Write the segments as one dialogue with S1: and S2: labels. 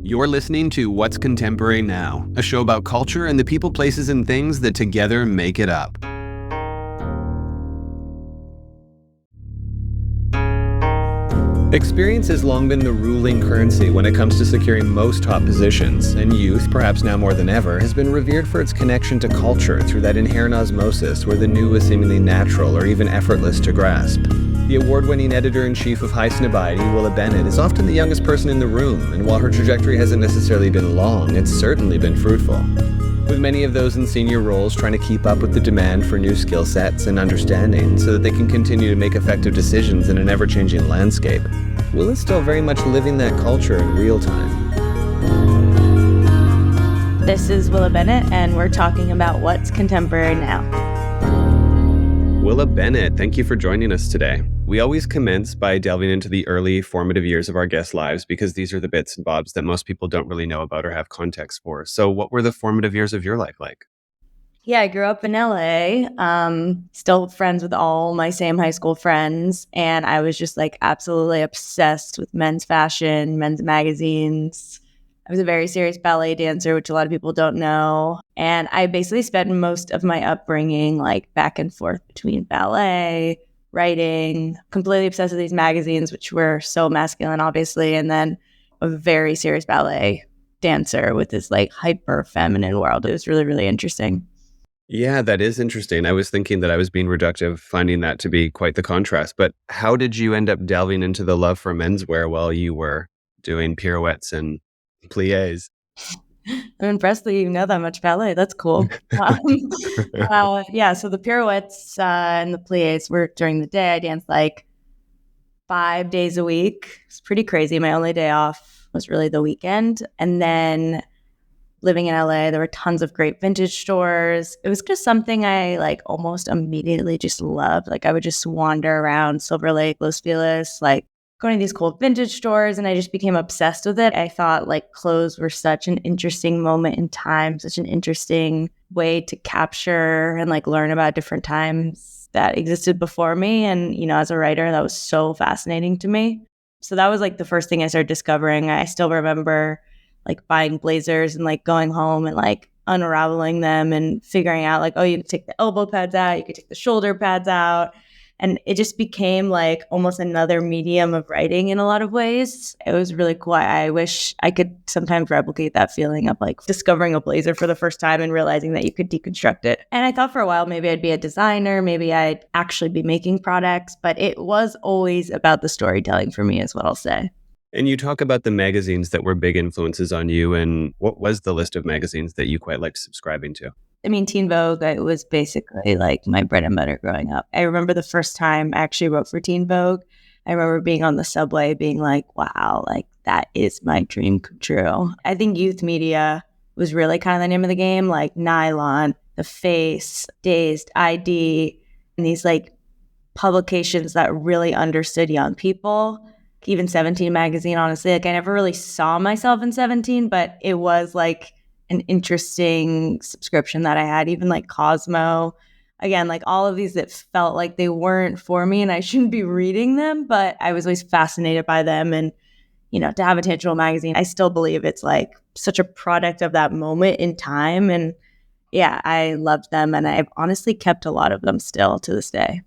S1: You're listening to What's Contemporary Now, a show about culture and the people, places, and things that together make it up. Experience has long been the ruling currency when it comes to securing most top positions, and youth, perhaps now more than ever, has been revered for its connection to culture through that inherent osmosis where the new is seemingly natural or even effortless to grasp. The award-winning editor-in-chief of Highsnobiety, Willa Bennett, is often the youngest person in the room, and while her trajectory hasn't necessarily been long, it's certainly been fruitful. With many of those in senior roles trying to keep up with the demand for new skill sets and understanding so that they can continue to make effective decisions in an ever-changing landscape, Willa's still very much living that culture in real time.
S2: This is Willa Bennett, and we're talking about what's contemporary now.
S1: Willa Bennett, thank you for joining us today. We always commence by delving into the early formative years of our guests' lives because these are the bits and bobs that most people don't really know about or have context for. So what were the formative years of your life like?
S2: Yeah, I grew up in LA, still friends with all my same high school friends. And I was just like absolutely obsessed with men's fashion, men's magazines. I was a very serious ballet dancer, which a lot of people don't know. And I basically spent most of my upbringing like back and forth between ballet, writing, completely obsessed with these magazines, which were so masculine, obviously. And then a very serious ballet dancer with this like hyper feminine world. It was really, really interesting.
S1: Yeah, that is interesting. I was thinking that I was being reductive, finding that to be quite the contrast. But how did you end up delving into the love for menswear while you were doing pirouettes and pliés?
S2: I'm impressed that you know that much ballet. That's cool. Yeah, so the pirouettes and the pliés were during the day. I danced like 5 days a week. It's pretty crazy. My only day off was really the weekend. And then living in LA, there were tons of great vintage stores. It was just something I like almost immediately just loved. Like I would just wander around Silver Lake, Los Feliz, like going to these cool vintage stores, and I just became obsessed with it. I thought like clothes were such an interesting moment in time, such an interesting way to capture and like learn about different times that existed before me. And, you know, as a writer, that was so fascinating to me. So that was like the first thing I started discovering. I still remember like buying blazers and like going home and like unraveling them and figuring out like, oh, you could take the elbow pads out, you could take the shoulder pads out. And it just became like almost another medium of writing in a lot of ways. It was really cool. I wish I could sometimes replicate that feeling of like discovering a blazer for the first time and realizing that you could deconstruct it. And I thought for a while, maybe I'd be a designer, maybe I'd actually be making products, but it was always about the storytelling for me is what I'll say.
S1: And you talk about the magazines that were big influences on you. And what was the list of magazines that you quite liked subscribing to?
S2: I mean, Teen Vogue, it was basically like my bread and butter growing up. I remember the first time I actually wrote for Teen Vogue. I remember being on the subway being like, wow, like that is my dream come true. I think youth media was really kind of the name of the game, like Nylon, The Face, Dazed, ID, and these like publications that really understood young people. Even 17 magazine, honestly, like I never really saw myself in 17, but it was like an interesting subscription that I had, even like Cosmo. Again, like all of these that felt like they weren't for me and I shouldn't be reading them, but I was always fascinated by them. And, you know, to have a tangible magazine, I still believe it's like such a product of that moment in time. And yeah, I loved them. And I've honestly kept a lot of them still to this day.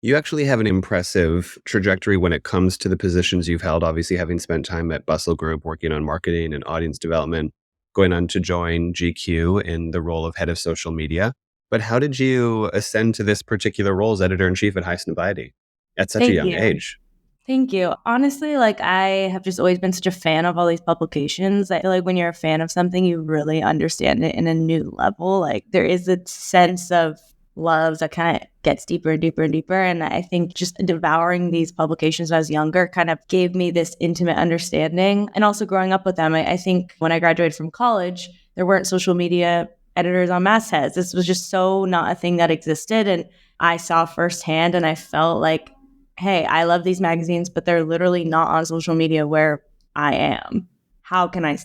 S1: You actually have an impressive trajectory when it comes to the positions you've held, obviously having spent time at Bustle Group working on marketing and audience development, going on to join GQ in the role of head of social media. But how did you ascend to this particular role as editor-in-chief at Highsnobiety at such a young age?
S2: Thank you. Honestly, like I have just always been such a fan of all these publications. I feel like when you're a fan of something, you really understand it in a new level. Like there is a sense of love that kind of gets deeper and deeper and deeper. And I think just devouring these publications when I was younger kind of gave me this intimate understanding. And also growing up with them, I think when I graduated from college, there weren't social media editors on mastheads. This was just so not a thing that existed. And I saw firsthand and I felt like, hey, I love these magazines, but they're literally not on social media where I am. How can I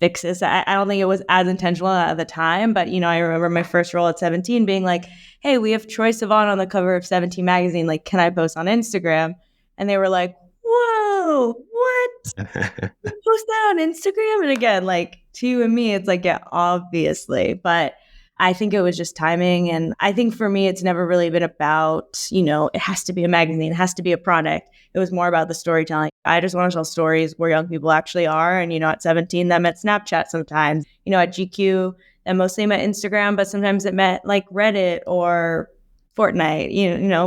S2: fix this? I don't think it was as intentional at the time, but, you know, I remember my first role at 17 being like, hey, we have Troye Sivan on the cover of 17 magazine. Like, can I post on Instagram? And they were like, whoa, what? Post that on Instagram? And again, like to you and me, it's like, yeah, obviously. But I think it was just timing. And I think for me, it's never really been about, it has to be a magazine, it has to be a product. It was more about the storytelling. I just want to tell stories where young people actually are. And, at 17, that meant Snapchat sometimes. At GQ, that mostly meant Instagram, but sometimes it meant like Reddit or Fortnite.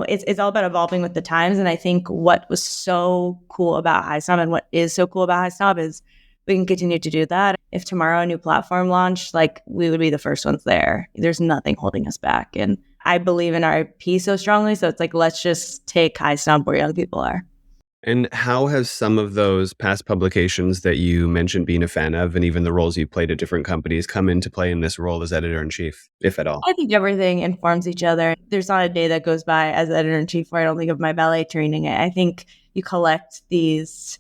S2: It's all about evolving with the times. And I think what was so cool about Highsnob and what is so cool about Highsnob is we can continue to do that. If tomorrow a new platform launched, like we would be the first ones there. There's nothing holding us back. And I believe in our IP so strongly. So it's like, let's just take Highsnob where young people are.
S1: And how has some of those past publications that you mentioned being a fan of, and even the roles you played at different companies, come into play in this role as editor-in-chief, if at all?
S2: I think everything informs each other. There's not a day that goes by as editor-in-chief where I don't think of my ballet training. I think you collect these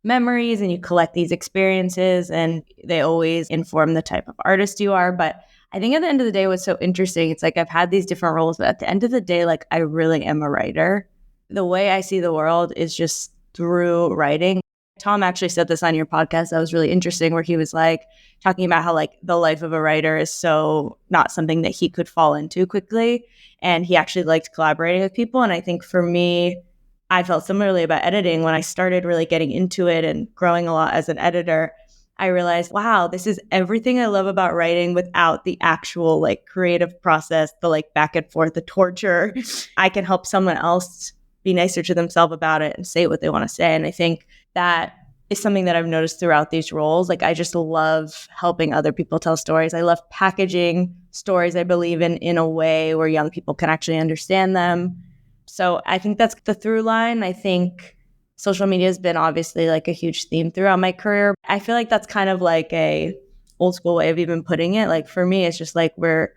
S2: memories and you collect these experiences, and they always inform the type of artist you are. But I think at the end of the day, what's so interesting, it's like I've had these different roles, but at the end of the day, like I really am a writer. The way I see the world is just through writing. Tom actually said this on your podcast. That was really interesting, where he was like talking about how like the life of a writer is so not something that he could fall into quickly. And he actually liked collaborating with people. And I think for me, I felt similarly about editing. When I started really getting into it and growing a lot as an editor, I realized, wow, this is everything I love about writing without the actual like creative process, the like back and forth, the torture. I can help someone else be nicer to themselves about it and say what they want to say. And I think that is something that I've noticed throughout these roles. Like I just love helping other people tell stories. I love packaging stories I believe in a way where young people can actually understand them. So I think that's the through line. I think social media has been obviously like a huge theme throughout my career. I feel like that's kind of like a old school way of even putting it. Like for me, it's just like where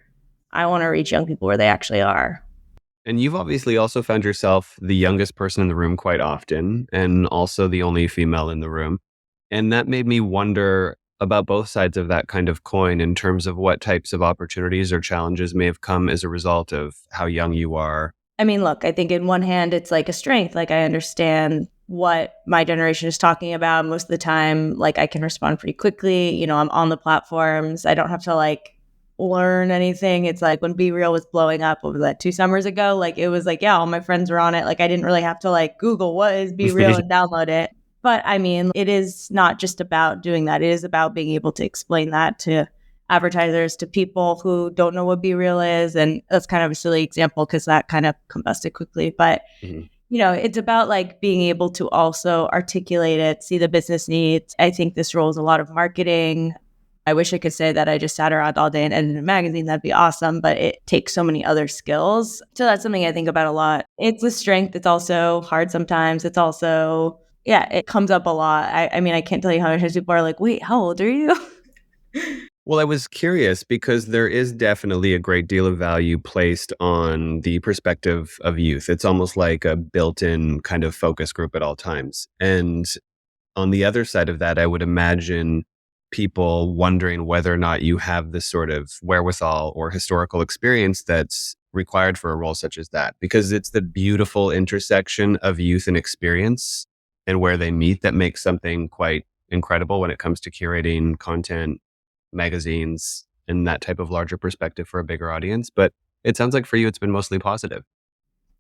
S2: I want to reach young people where they actually are.
S1: And you've obviously also found yourself the youngest person in the room quite often, and also the only female in the room. And that made me wonder about both sides of that kind of coin in terms of what types of opportunities or challenges may have come as a result of how young you are.
S2: I mean, look, I think in one hand, it's like a strength. Like I understand what my generation is talking about most of the time. Like I can respond pretty quickly. I'm on the platforms. I don't have to like learn anything. It's like when Be Real was blowing up, what was that, 2 summers ago? Like it was like, yeah, all my friends were on it. Like I didn't really have to like Google what is Be Real and download it. But I mean, it is not just about doing that. It is about being able to explain that to advertisers, to people who don't know what Be Real is. And that's kind of a silly example because that kind of combusted quickly. But it's about like being able to also articulate it, see the business needs. I think this role is a lot of marketing. I wish I could say that I just sat around all day and edited a magazine. That'd be awesome. But it takes so many other skills. So that's something I think about a lot. It's a strength. It's also hard sometimes. It's also, it comes up a lot. I mean, I can't tell you how many times people are like, wait, how old are you?
S1: Well, I was curious because there is definitely a great deal of value placed on the perspective of youth. It's almost like a built-in kind of focus group at all times. And on the other side of that, I would imagine people wondering whether or not you have this sort of wherewithal or historical experience that's required for a role such as that, because it's the beautiful intersection of youth and experience and where they meet that makes something quite incredible when it comes to curating content, magazines, and that type of larger perspective for a bigger audience. But it sounds like for you, it's been mostly positive.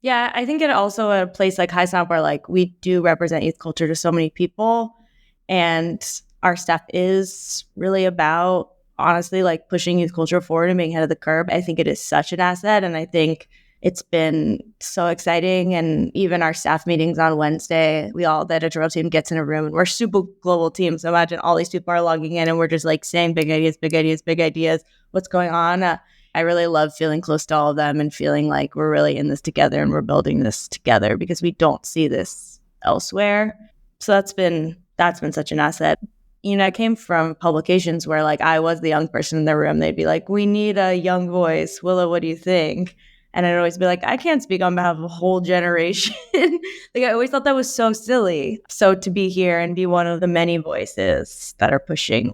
S2: Yeah, I think it also a place like Highsnob where like we do represent youth culture to so many people, and our staff is really about honestly like pushing youth culture forward and being ahead of the curve. I think it is such an asset, and I think it's been so exciting. And even our staff meetings on Wednesday, the editorial team gets in a room and we're a super global team. So imagine all these people are logging in and we're just like saying big ideas, big ideas, big ideas. What's going on? I really love feeling close to all of them and feeling like we're really in this together and we're building this together because we don't see this elsewhere. So that's been such an asset. I came from publications where like I was the young person in the room. They'd be like, we need a young voice. Willa, what do you think? And I'd always be like, I can't speak on behalf of a whole generation. Like I always thought that was so silly. So to be here and be one of the many voices that are pushing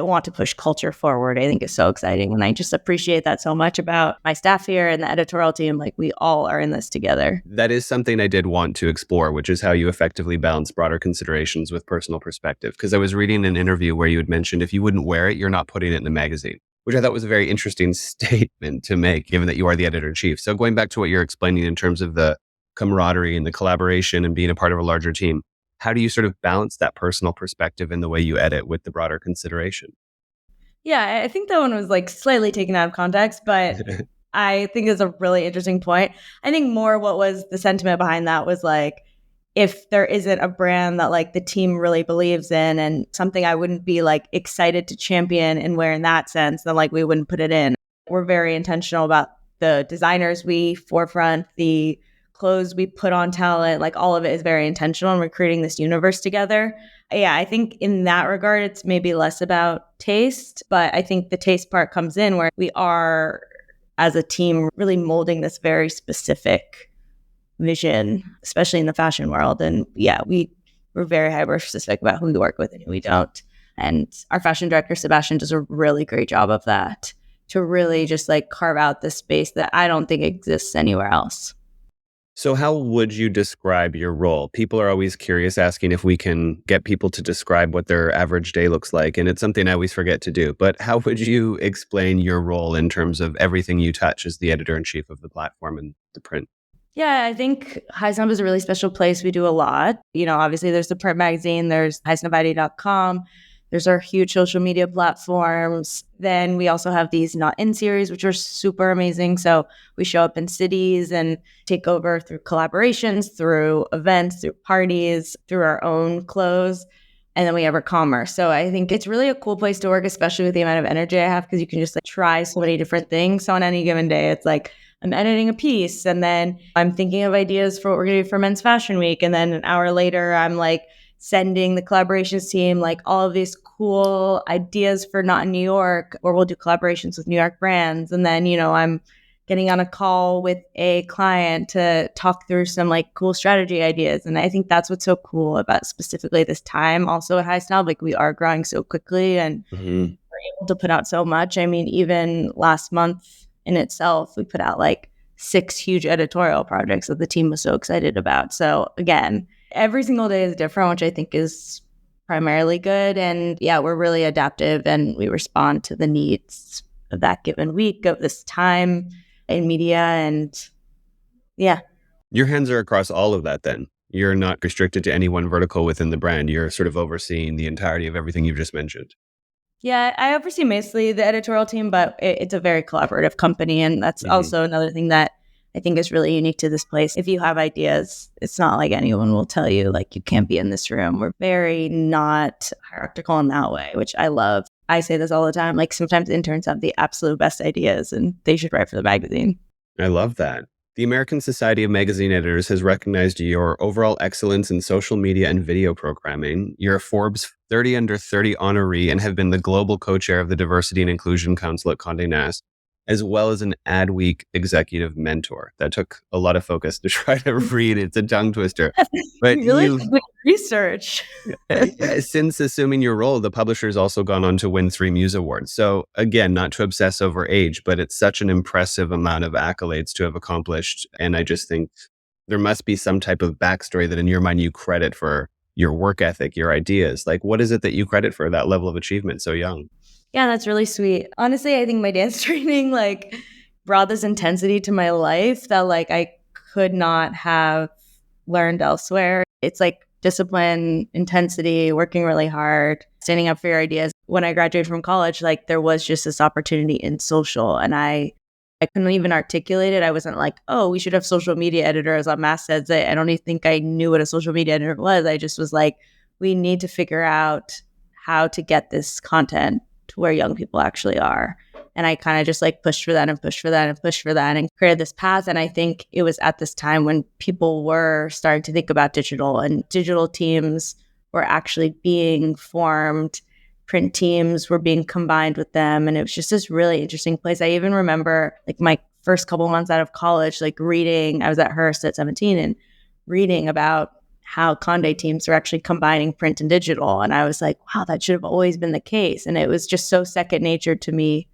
S2: want to push culture forward, I think is so exciting. And I just appreciate that so much about my staff here and the editorial team. Like, we all are in this together.
S1: That is something I did want to explore, which is how you effectively balance broader considerations with personal perspective. Because I was reading an interview where you had mentioned if you wouldn't wear it, you're not putting it in the magazine, which I thought was a very interesting statement to make, given that you are the editor-in-chief. So going back to what you're explaining in terms of the camaraderie and the collaboration and being a part of a larger team, how do you sort of balance that personal perspective in the way you edit with the broader consideration?
S2: Yeah, I think that one was like slightly taken out of context, but I think it's a really interesting point. I think more what was the sentiment behind that was like, if there isn't a brand that like the team really believes in and something I wouldn't be like excited to champion and wear in that sense, then like we wouldn't put it in. We're very intentional about the designers we forefront, the clothes we put on talent, like all of it is very intentional, and we're creating this universe together. Yeah, I think in that regard, it's maybe less about taste, but I think the taste part comes in where we are, as a team, really molding this very specific vision, especially in the fashion world. And yeah, we're very hyper specific about who we work with and who we don't. And our fashion director, Sebastian, does a really great job of that, to really just like carve out this space that I don't think exists anywhere else.
S1: So how would you describe your role? People are always curious, asking if we can get people to describe what their average day looks like. And it's something I always forget to do. But how would you explain your role in terms of everything you touch as the editor-in-chief of the platform and the print?
S2: Yeah, I think Highsnob is a really special place. We do a lot. Obviously there's the print magazine, there's highsnobiety.com. There's our huge social media platforms. Then we also have these Not In series, which are super amazing. So we show up in cities and take over through collaborations, through events, through parties, through our own clothes. And then we have our commerce. So I think it's really a cool place to work, especially with the amount of energy I have, because you can just like try so many different things. So on any given day, it's like I'm editing a piece and then I'm thinking of ideas for what we're going to do for Men's Fashion Week. And then an hour later, I'm like sending the collaborations team like all of these cool ideas for Not in New York, or we'll do collaborations with New York brands. And then, I'm getting on a call with a client to talk through some like cool strategy ideas. And I think that's what's so cool about specifically this time also at Highsnob. Like, we are growing so quickly and we're able to put out so much. I mean, even last month in itself, we put out like 6 huge editorial projects that the team was so excited about. So again, every single day is different, which I think is primarily good. And yeah, we're really adaptive and we respond to the needs of that given week, of this time in media. And yeah.
S1: Your hands are across all of that then. You're not restricted to any one vertical within the brand. You're sort of overseeing the entirety of everything you've just mentioned.
S2: Yeah, I oversee mostly the editorial team, but it's a very collaborative company. And that's also another thing that I think is really unique to this place. If you have ideas, it's not like anyone will tell you, like, you can't be in this room. We're very not hierarchical in that way, which I love. I say this all the time. Like, sometimes interns have the absolute best ideas and they should write for the magazine.
S1: I love that. The American Society of Magazine Editors has recognized your overall excellence in social media and video programming. You're a Forbes 30 Under 30 honoree and have been the global co-chair of the Diversity and Inclusion Council at Condé Nast, as well as an Adweek executive mentor. That took a lot of focus to try to read. It's a tongue twister. But
S2: really good research.
S1: Since assuming your role, the publisher's also gone on to win 3 Muse Awards. So again, not to obsess over age, but it's such an impressive amount of accolades to have accomplished. And I just think there must be some type of backstory that in your mind you credit for your work ethic, your ideas. Like, what is it that you credit for that level of achievement so young?
S2: Yeah, that's really sweet. Honestly, I think my dance training like brought this intensity to my life that like I could not have learned elsewhere. It's like discipline, intensity, working really hard, standing up for your ideas. When I graduated from college, like there was just this opportunity in social, and I couldn't even articulate it. I wasn't like, oh, we should have social media editors on mastheads. I don't even think I knew what a social media editor was. I just was like, we need to figure out how to get this content to where young people actually are. And I kind of just like pushed for that and pushed for that and pushed for that and created this path. And I think it was at this time when people were starting to think about digital, and digital teams were actually being formed. Print teams were being combined with them. And it was just this really interesting place. I even remember like my first couple months out of college, like reading, I was at Hearst at 17 and reading about how Condé teams are actually combining print and digital. And I was like, wow, that should have always been the case. And it was just so second nature to me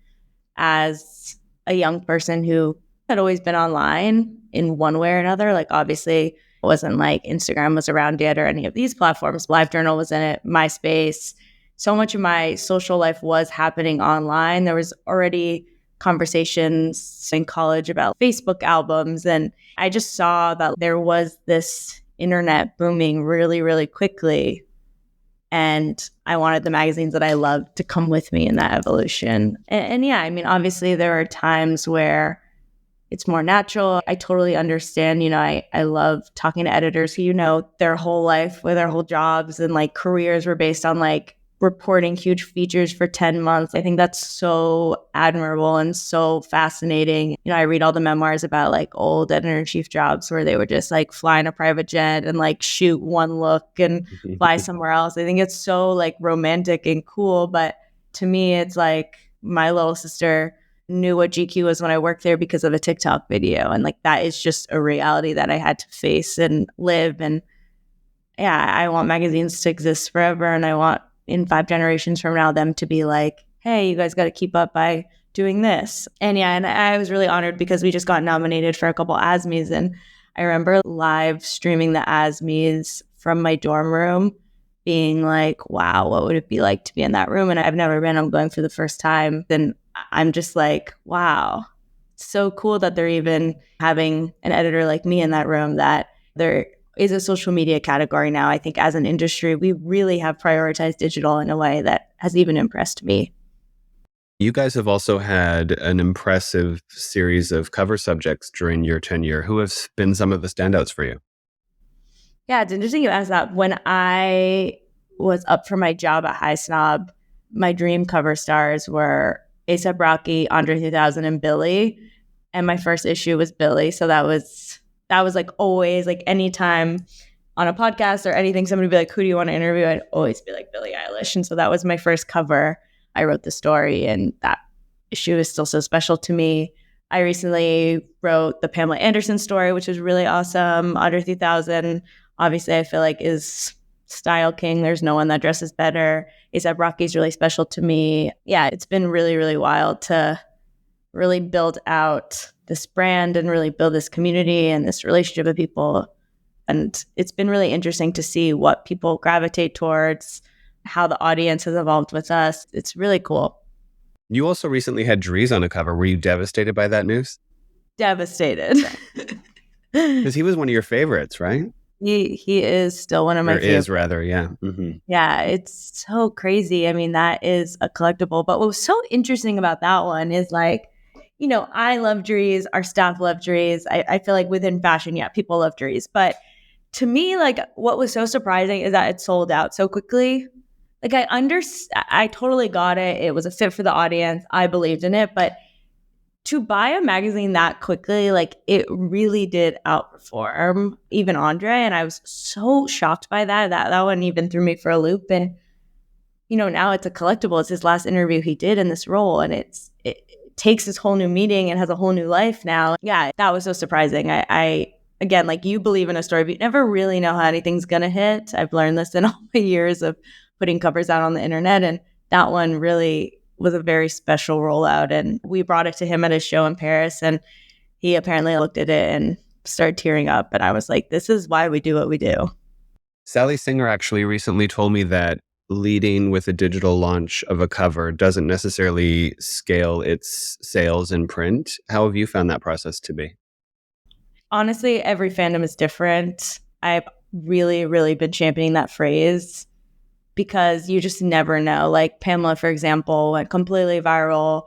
S2: as a young person who had always been online in one way or another. Like, obviously, it wasn't like Instagram was around yet or any of these platforms. LiveJournal was in it, MySpace. So much of my social life was happening online. There was already conversations in college about Facebook albums. And I just saw that there was this internet booming really, really quickly. And I wanted the magazines that I loved to come with me in that evolution. And yeah, I mean, obviously there are times where it's more natural. I totally understand. I love talking to editors who, their whole life with their whole jobs and like careers were based on like reporting huge features for 10 months. I think that's so admirable and so fascinating. I read all the memoirs about like old editor-in-chief jobs where they would just like fly in a private jet and like shoot one look and fly somewhere else. I think it's so like romantic and cool. But to me, it's like my little sister knew what GQ was when I worked there because of a TikTok video. And like that is just a reality that I had to face and live. And yeah, I want magazines to exist forever. And I want in 5 generations from now them to be like, hey, you guys got to keep up by doing this. And yeah, and I was really honored because we just got nominated for a couple ASMEs. And I remember live streaming the ASMEs from my dorm room being like, wow, what would it be like to be in that room? And I've never been. I'm going for the first time. Then I'm just like, wow, so cool that they're even having an editor like me in that room, that there is a social media category now. I think as an industry, we really have prioritized digital in a way that has even impressed me.
S1: You guys have also had an impressive series of cover subjects during your tenure. Who have been some of the standouts for you?
S2: Yeah, it's interesting you asked that. When I was up for my job at Highsnob, my dream cover stars were A$AP Rocky, Andre 3000, and Billy. And my first issue was Billy. So that was like always, like anytime on a podcast or anything, somebody would be like, who do you want to interview? I'd always be like Billie Eilish. And so that was my first cover. I wrote the story, and that issue is still so special to me. I recently wrote the Pamela Anderson story, which was really awesome. Andre 3000, obviously, I feel like is style king. There's no one that dresses better. A$AP Rocky is really special to me. Yeah, it's been really, really wild to really build out this brand and really build this community and this relationship with people. And it's been really interesting to see what people gravitate towards, how the audience has evolved with us. It's really cool.
S1: You also recently had Dries on a cover. Were you devastated by that news?
S2: Devastated.
S1: Because he was one of your favorites, right?
S2: He is still one of my favorites.
S1: Yeah. Mm-hmm.
S2: Yeah, it's so crazy. I mean, that is a collectible. But what was so interesting about that one is like, I love Dries. Our staff love Dries. I feel like within fashion, yeah, people love Dries. But to me, like, what was so surprising is that it sold out so quickly. Like, I totally got it. It was a fit for the audience. I believed in it. But to buy a magazine that quickly, like, it really did outperform even Andre. And I was so shocked by that. That one even threw me for a loop. And, now it's a collectible. It's his last interview he did in this role. And it takes this whole new meaning and has a whole new life now. Yeah, that was so surprising. I again, like, you believe in a story, but you never really know how anything's going to hit. I've learned this in all my years of putting covers out on the internet. And that one really was a very special rollout. And we brought it to him at his show in Paris. And he apparently looked at it and started tearing up. And I was like, this is why we do what we do.
S1: Sally Singer actually recently told me that leading with a digital launch of a cover doesn't necessarily scale its sales in print. How have you found that process to be?
S2: Honestly, every fandom is different. I've really, really been championing that phrase because you just never know. Like Pamela, for example, went completely viral,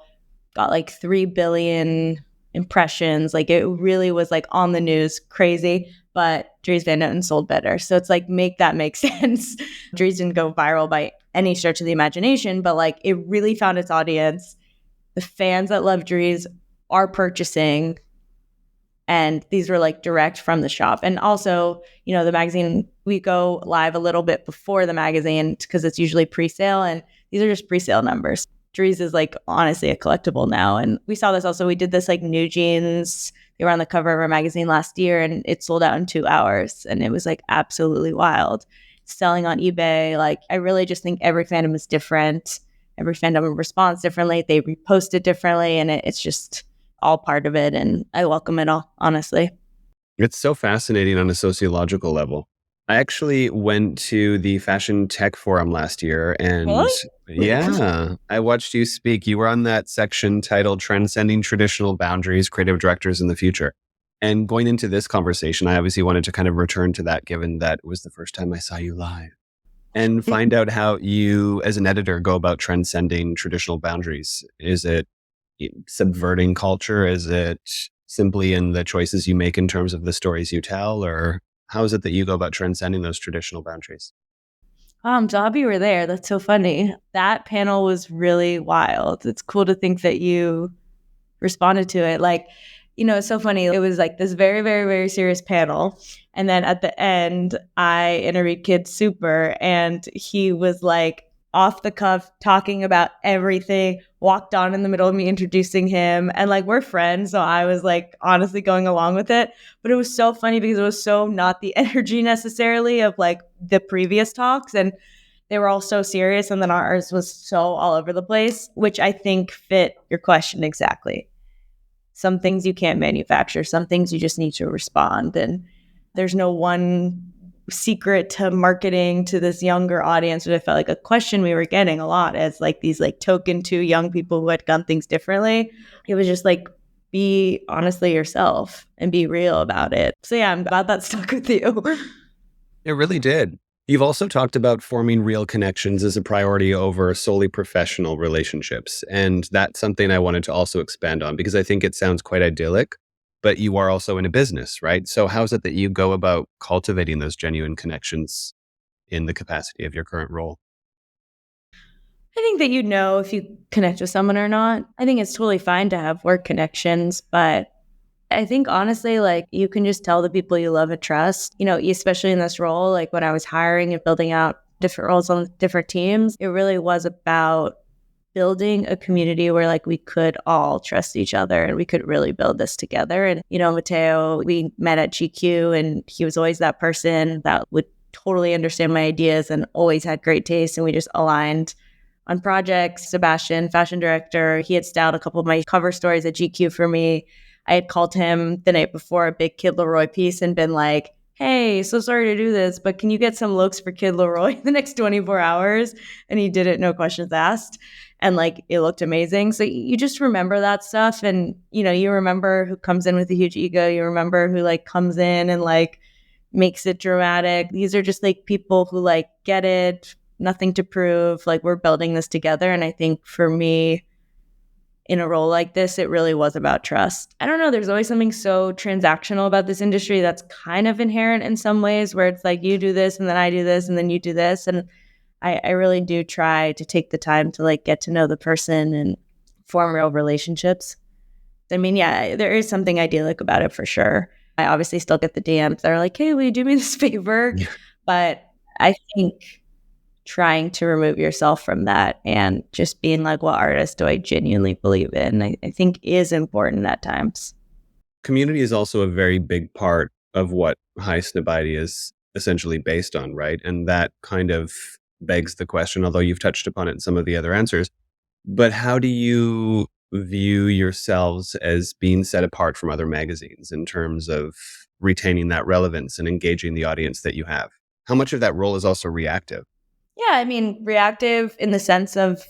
S2: got like 3 billion impressions. Like it really was like on the news, crazy. But Dries Van Noten sold better. So it's like, make that make sense. Dries didn't go viral by any stretch of the imagination, but like it really found its audience. The fans that love Dries are purchasing. And these were like direct from the shop. And also, the magazine, we go live a little bit before the magazine because it's usually pre-sale. And these are just pre-sale numbers. Dries is like honestly a collectible now. And we saw this also. We did this like New Jeans they were on the cover of our magazine last year and it sold out in 2 hours. And it was like absolutely wild. Selling on eBay. Like, I really just think every fandom is different. Every fandom responds differently. They repost it differently. And it's just all part of it. And I welcome it all, honestly.
S1: It's so fascinating on a sociological level. I actually went to the Fashion Tech Forum last year and
S2: Really?
S1: yeah, I watched you speak. You were on that section titled Transcending Traditional Boundaries, Creative Directors in the Future. And going into this conversation, I obviously wanted to kind of return to that, given that it was the first time I saw you live, and find out how you, as an editor, go about transcending traditional boundaries. Is it subverting culture? Is it simply in the choices you make in terms of the stories you tell? Or how is it that you go about transcending those traditional boundaries?
S2: Job, you were there. That's so funny. That panel was really wild. It's cool to think that you responded to it. Like, it's so funny. It was like this very, very, very serious panel. And then at the end, I interviewed Kid Super, and he was like off the cuff talking about everything, walked on in the middle of me introducing him. And like, we're friends. So I was like honestly going along with it. But it was so funny because it was so not the energy necessarily of like the previous talks. And they were all so serious. And then ours was so all over the place, which I think fit your question exactly. Some things you can't manufacture, some things you just need to respond. And there's no one secret to marketing to this younger audience, which I felt like a question we were getting a lot as like these like token 2 young people who had done things differently. It was just like, be honestly yourself and be real about it. So yeah, I'm glad that stuck with you.
S1: It really did. You've also talked about forming real connections as a priority over solely professional relationships. And that's something I wanted to also expand on because I think it sounds quite idyllic, but you are also in a business, right? So how is it that you go about cultivating those genuine connections in the capacity of your current role?
S2: I think that if you connect with someone or not. I think it's totally fine to have work connections, but I think honestly, like you can just tell the people you love and trust, especially in this role, like when I was hiring and building out different roles on different teams, it really was about building a community where like we could all trust each other and we could really build this together. And, Matteo, we met at GQ and he was always that person that would totally understand my ideas and always had great taste. And we just aligned on projects. Sebastian, fashion director, he had styled a couple of my cover stories at GQ for me. I had called him the night before a big Kid Leroy piece and been like, hey, so sorry to do this, but can you get some looks for Kid Leroy in the next 24 hours? And he did it, no questions asked. And like, it looked amazing. So you just remember that stuff. And, you remember who comes in with a huge ego. You remember who like comes in and like makes it dramatic. These are just like people who like get it, nothing to prove. Like we're building this together. And I think for me, in a role like this, it really was about trust. I don't know. There's always something so transactional about this industry that's kind of inherent in some ways where it's like you do this and then I do this and then you do this. And I really do try to take the time to like get to know the person and form real relationships. I mean, yeah, there is something idyllic about it for sure. I obviously still get the DMs that are like, hey, will you do me this favor?
S1: Yeah.
S2: But I think trying to remove yourself from that and just being like, what artist do I genuinely believe in? I think is important at times.
S1: Community is also a very big part of what Highsnobiety is essentially based on, right? And that kind of begs the question, although you've touched upon it in some of the other answers, but how do you view yourselves as being set apart from other magazines in terms of retaining that relevance and engaging the audience that you have? How much of that role is also reactive?
S2: Yeah, I mean, reactive in the sense of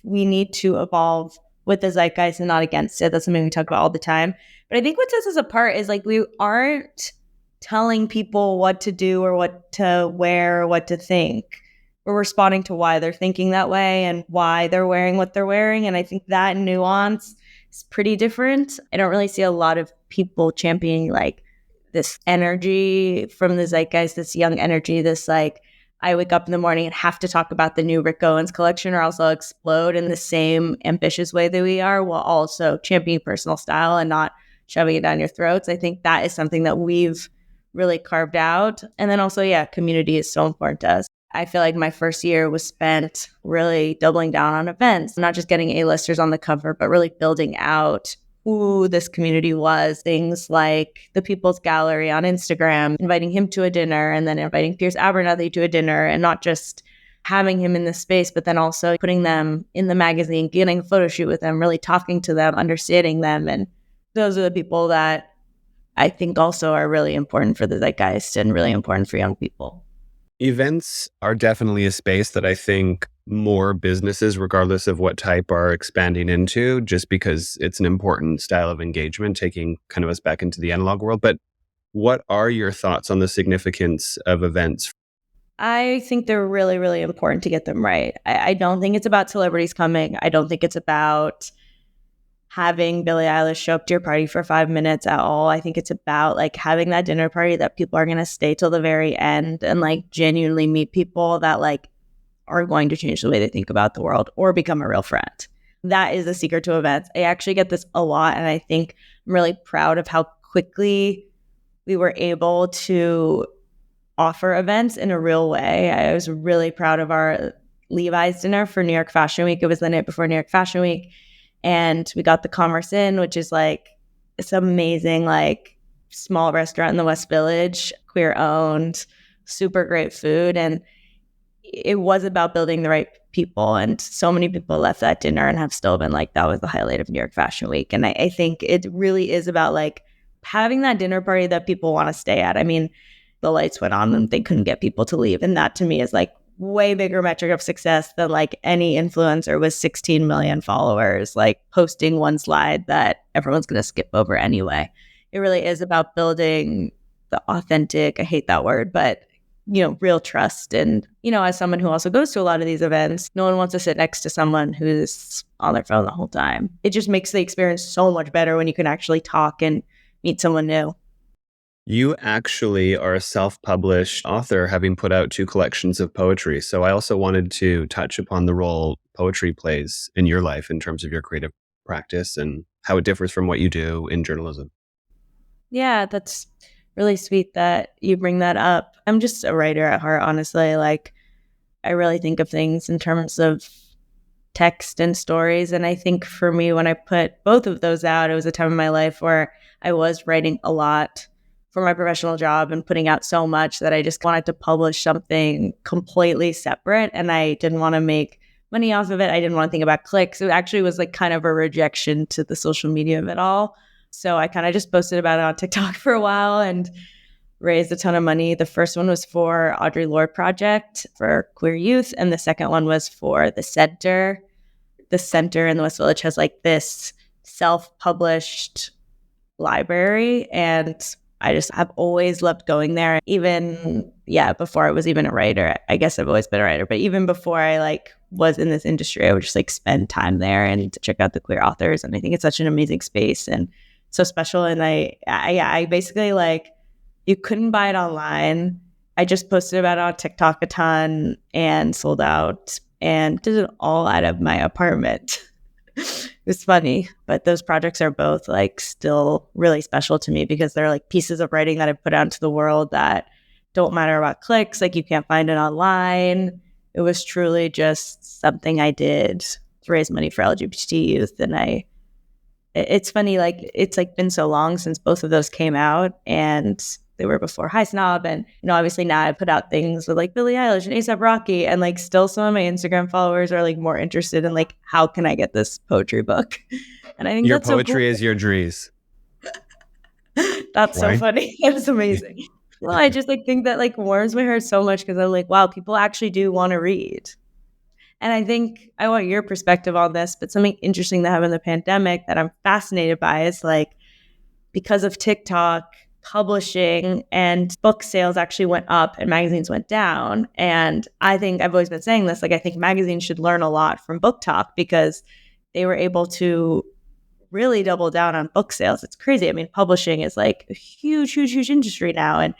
S2: we need to evolve with the zeitgeist and not against it. That's something we talk about all the time. But I think what sets us apart is like we aren't telling people what to do or what to wear or what to think. We're responding to why they're thinking that way and why they're wearing what they're wearing. And I think that nuance is pretty different. I don't really see a lot of people championing like this energy from the zeitgeist, this young energy, this like, I wake up in the morning and have to talk about the new Rick Owens collection or else I'll explode in the same ambitious way that we are while also championing personal style and not shoving it down your throats. I think that is something that we've really carved out. And then also, yeah, community is so important to us. I feel like my first year was spent really doubling down on events, not just getting A-listers on the cover, but really building out who this community was. Things like the People's Gallery on Instagram, inviting him to a dinner and then inviting Pierce Abernathy to a dinner, and not just having him in the space, but then also putting them in the magazine, getting a photo shoot with them, really talking to them, understanding them. And those are the people that I think also are really important for the zeitgeist and really important for young people.
S1: Events are definitely a space that I think more businesses, regardless of what type, are expanding into, just because it's an important style of engagement, taking kind of us back into the analog world. But what are your thoughts on the significance of events?
S2: I think they're really, really important to get them right. I don't think it's about celebrities coming. I don't think it's about having Billie Eilish show up to your party for 5 minutes at all. I think it's about like having that dinner party that people are going to stay till the very end and like genuinely meet people that like are going to change the way they think about the world or become a real friend. That is the secret to events. I actually get this a lot, and I think I'm really proud of how quickly we were able to offer events in a real way. I was really proud of our Levi's dinner for New York Fashion Week. It was the night before New York Fashion Week. And we got the Commerce Inn, which is like this amazing, like small restaurant in the West Village, queer owned, super great food. And it was about building the right people. And so many people left that dinner and have still been like, that was the highlight of New York Fashion Week. And I think it really is about like having that dinner party that people want to stay at. I mean, the lights went on and they couldn't get people to leave. And that to me is like way bigger metric of success than like any influencer with 16 million followers, like posting one slide that everyone's going to skip over anyway. It really is about building the authentic, I hate that word, but real trust. And, as someone who also goes to a lot of these events, no one wants to sit next to someone who's on their phone the whole time. It just makes the experience so much better when you can actually talk and meet someone new.
S1: You actually are a self-published author, having put out 2 collections of poetry. So I also wanted to touch upon the role poetry plays in your life in terms of your creative practice and how it differs from what you do in journalism.
S2: Yeah, that's really sweet that you bring that up. I'm just a writer at heart, honestly. Like, I really think of things in terms of text and stories. And I think for me, when I put both of those out, it was a time in my life where I was writing a lot for my professional job and putting out so much that I just wanted to publish something completely separate. And I didn't want to make money off of it. I didn't want to think about clicks. It actually was like kind of a rejection to the social media of it all. So I kind of just posted about it on TikTok for a while and raised a ton of money. The first one was for Audre Lorde Project for queer youth. And the second one was for the center. The center in the West Village has like this self-published library, and I just have always loved going there. Even, before I was even a writer. I guess I've always been a writer, but even before I like was in this industry, I would just like spend time there and check out the queer authors. And I think it's such an amazing space and so special. And I basically like, you couldn't buy it online. I just posted about it on TikTok a ton and sold out and did it all out of my apartment. It was funny, but those projects are both like still really special to me because they're like pieces of writing that I put out into the world that don't matter about clicks. Like you can't find it online. It was truly just something I did to raise money for LGBT youth. And it's funny, like it's like been so long since both of those came out, and they were before Highsnob. And, obviously now I put out things with like Billie Eilish and A$AP Rocky, and like still some of my Instagram followers are like more interested in like, how can I get this poetry book? And I think
S1: your
S2: that's so
S1: poetry
S2: cool.
S1: is your drees.
S2: That's
S1: Why?
S2: so funny. It's amazing. Well, I just like think that like warms my heart so much because I'm like, wow, people actually do want to read. And I think I want your perspective on this, but something interesting that happened in the pandemic that I'm fascinated by is like, because of TikTok, publishing and book sales actually went up and magazines went down. And I think I've always been saying this, like I think magazines should learn a lot from Book Talk because they were able to really double down on book sales. It's crazy. I mean, publishing is like a huge, huge, huge industry now. And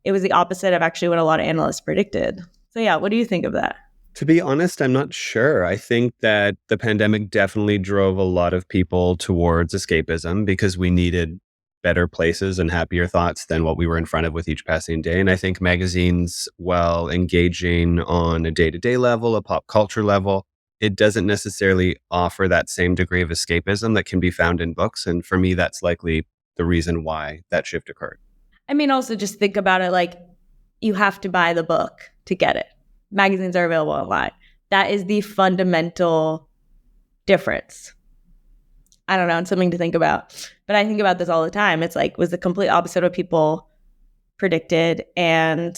S2: it was the opposite of actually what a lot of analysts predicted. So yeah, what do you think of that?
S1: To be honest, I'm not sure. I think that the pandemic definitely drove a lot of people towards escapism because we needed better places and happier thoughts than what we were in front of with each passing day. And I think magazines, while engaging on a day-to-day level, a pop culture level, it doesn't necessarily offer that same degree of escapism that can be found in books. And for me, that's likely the reason why that shift occurred.
S2: I mean, also just think about it like you have to buy the book to get it. Magazines are available online. That is the fundamental difference. I don't know, it's something to think about. But I think about this all the time. It's like, was the complete opposite of what people predicted, and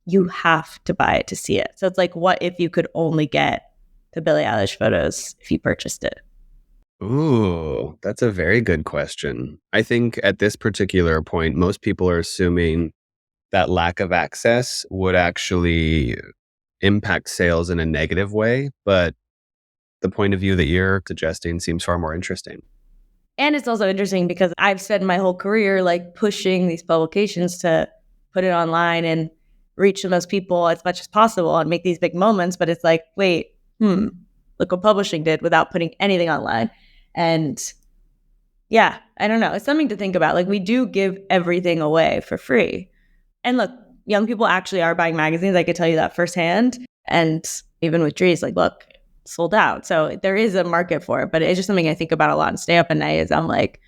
S2: you have to buy it to see it. So it's like, what if you could only get the Billie Eilish photos if you purchased it?
S1: Ooh, that's a very good question. I think at this particular point, most people are assuming that lack of access would actually impact sales in a negative way. But the point of view that you're suggesting seems far more interesting.
S2: And it's also interesting because I've spent my whole career like pushing these publications to put it online and reach the most people as much as possible and make these big moments. But it's like, wait, look what publishing did without putting anything online. And yeah, I don't know. It's something to think about. Like, we do give everything away for free. And look, young people actually are buying magazines. I could tell you that firsthand. And even with Dries, like, look, sold out. So there is a market for it. But it's just something I think about a lot and stay up at night is I'm like,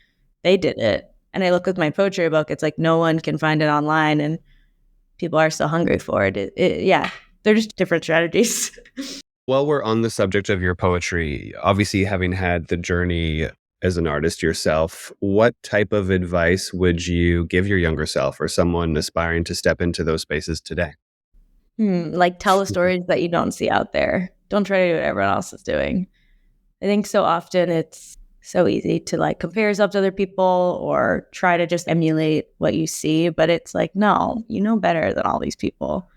S2: they did it. And I look with my poetry book, it's like no one can find it online and people are still hungry for it. Yeah, they're just different strategies.
S1: While we're on the subject of your poetry, obviously having had the journey as an artist yourself, what type of advice would you give your younger self or someone aspiring to step into those spaces today?
S2: Like, tell the stories that you don't see out there. Don't try to do what everyone else is doing. I think so often it's so easy to like compare yourself to other people or try to just emulate what you see. But it's like, no, you know better than all these people.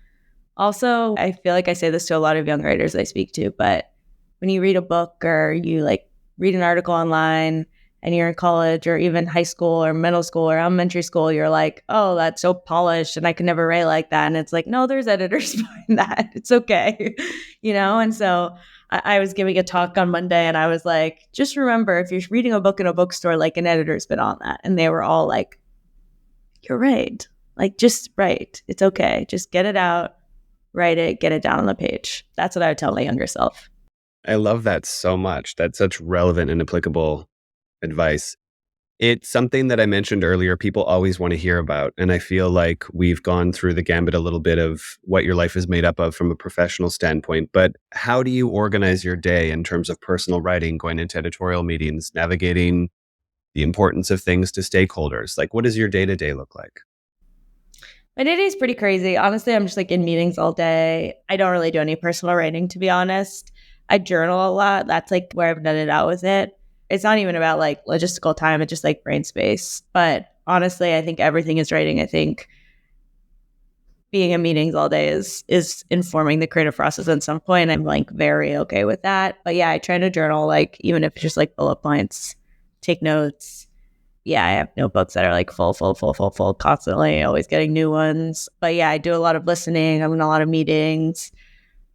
S2: Also, I feel like I say this to a lot of young writers I speak to, but when you read a book or you like read an article online and you're in college or even high school or middle school or elementary school, you're like, oh, that's so polished and I can never write like that. And it's like, no, there's editors behind that. It's okay. And so I was giving a talk on Monday and I was like, just remember, if you're reading a book in a bookstore, like an editor's been on that. And they were all like, you're right. Like, just write. It's okay. Just get it out. Write it, get it down on the page. That's what I would tell my younger self.
S1: I love that so much. That's such relevant and applicable advice. It's something that I mentioned earlier, people always want to hear about. And I feel like we've gone through the gambit a little bit of what your life is made up of from a professional standpoint. But how do you organize your day in terms of personal writing, going into editorial meetings, navigating the importance of things to stakeholders? Like, what does your day-to-day look like?
S2: My day is pretty crazy. Honestly, I'm just like in meetings all day. I don't really do any personal writing, to be honest. I journal a lot. That's like where I've done it out with it. It's not even about like logistical time. It's just like brain space. But honestly, I think everything is writing. I think being in meetings all day is informing the creative process at some point. I'm like very okay with that. But yeah, I try to journal, like even if it's just like bullet points, take notes. Yeah, I have notebooks that are like full, constantly, always getting new ones. But yeah, I do a lot of listening. I'm in a lot of meetings,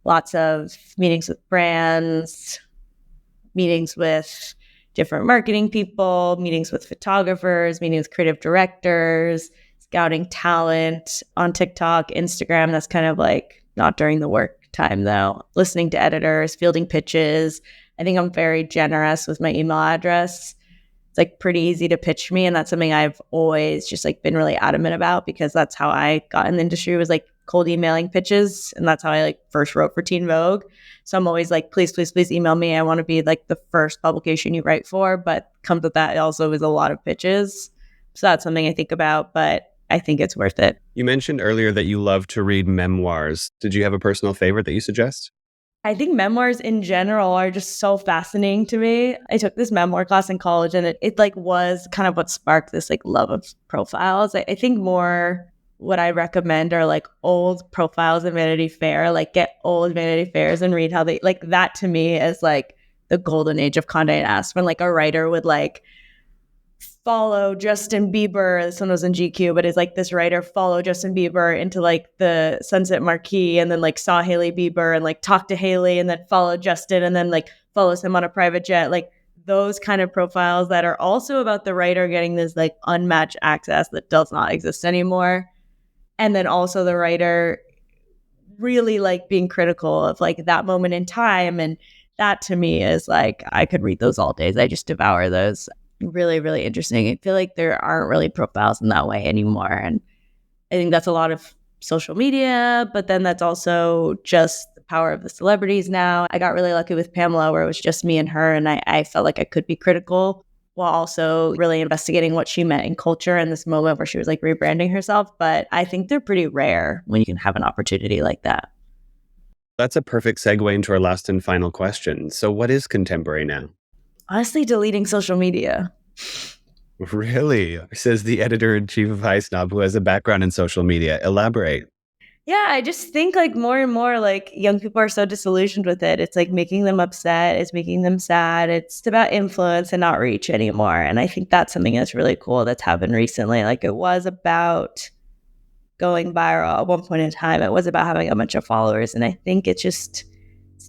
S2: lots of meetings with brands, meetings with different marketing people, meetings with photographers, meetings with creative directors, scouting talent on TikTok, Instagram. That's kind of like not during the work time though. Listening to editors, fielding pitches. I think I'm very generous with my email address. It's like pretty easy to pitch me. And that's something I've always just like been really adamant about because that's how I got in the industry, was like cold emailing pitches. And that's how I like first wrote for Teen Vogue. So I'm always like, please email me. I want to be like the first publication you write for. But comes with that also is a lot of pitches. So that's something I think about, but I think it's worth it.
S1: You mentioned earlier that you love to read memoirs. Did you have a personal favorite that you suggest?
S2: I think memoirs in general are just so fascinating to me. I took this memoir class in college and it like was kind of what sparked this like love of profiles. I think more what I recommend are like old profiles in Vanity Fair, like get old Vanity Fairs and read how they, like that to me is like the golden age of Condé Nast, when like a writer would like follow Justin Bieber. This one was in GQ, but it's like this writer follow Justin Bieber into like the Sunset Marquee and then like saw Hailey Bieber and like talked to Hailey and then followed Justin and then like follows him on a private jet. Like those kind of profiles that are also about the writer getting this like unmatched access that does not exist anymore. And then also the writer really like being critical of like that moment in time and that to me is like, I could read those all days. I just devour those. Really, really interesting. I feel like there aren't really profiles in that way anymore. And I think that's a lot of social media, but then that's also just the power of the celebrities now. I got really lucky with Pamela where it was just me and her, and I felt like I could be critical while also really investigating what she meant in culture in this moment where she was like rebranding herself. But I think they're pretty rare when you can have an opportunity like that.
S1: That's a perfect segue into our last and final question. So what is contemporary now?
S2: Honestly, deleting social media.
S1: Really? Says the editor-in-chief of Highsnob, who has a background in social media. Elaborate.
S2: Yeah, I just think like more and more like young people are so disillusioned with it. It's like making them upset. It's making them sad. It's about influence and not reach anymore. And I think that's something that's really cool that's happened recently. Like it was about going viral at one point in time. It was about having a bunch of followers. And I think it's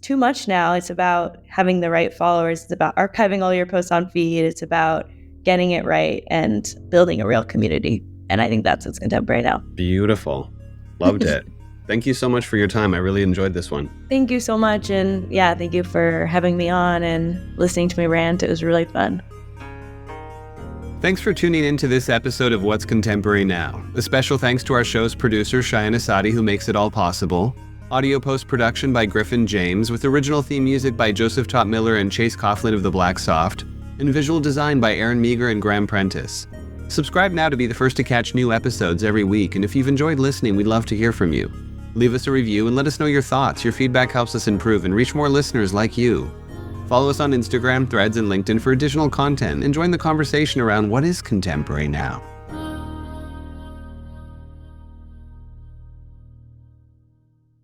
S2: too much now. It's about having the right followers. It's about archiving all your posts on feed. It's about getting it right and building a real community. And I think that's what's contemporary now.
S1: Beautiful. Loved it. Thank you so much for your time. I really enjoyed this one.
S2: Thank you so much. And yeah, thank you for having me on and listening to me rant. It was really fun.
S1: Thanks for tuning in to this episode of What's Contemporary Now. A special thanks to our show's producer, Highsnobiety, who makes it all possible. Audio post-production by Griffin James, with original theme music by Joseph Top Miller and Chase Coughlin of the Black Soft, and visual design by Aaron Meager and Graham Prentice. Subscribe now to be the first to catch new episodes every week, and if you've enjoyed listening, we'd love to hear from you. Leave us a review and let us know your thoughts. Your feedback helps us improve and reach more listeners like you. Follow us on Instagram, Threads, and LinkedIn for additional content, and join the conversation around what is contemporary now.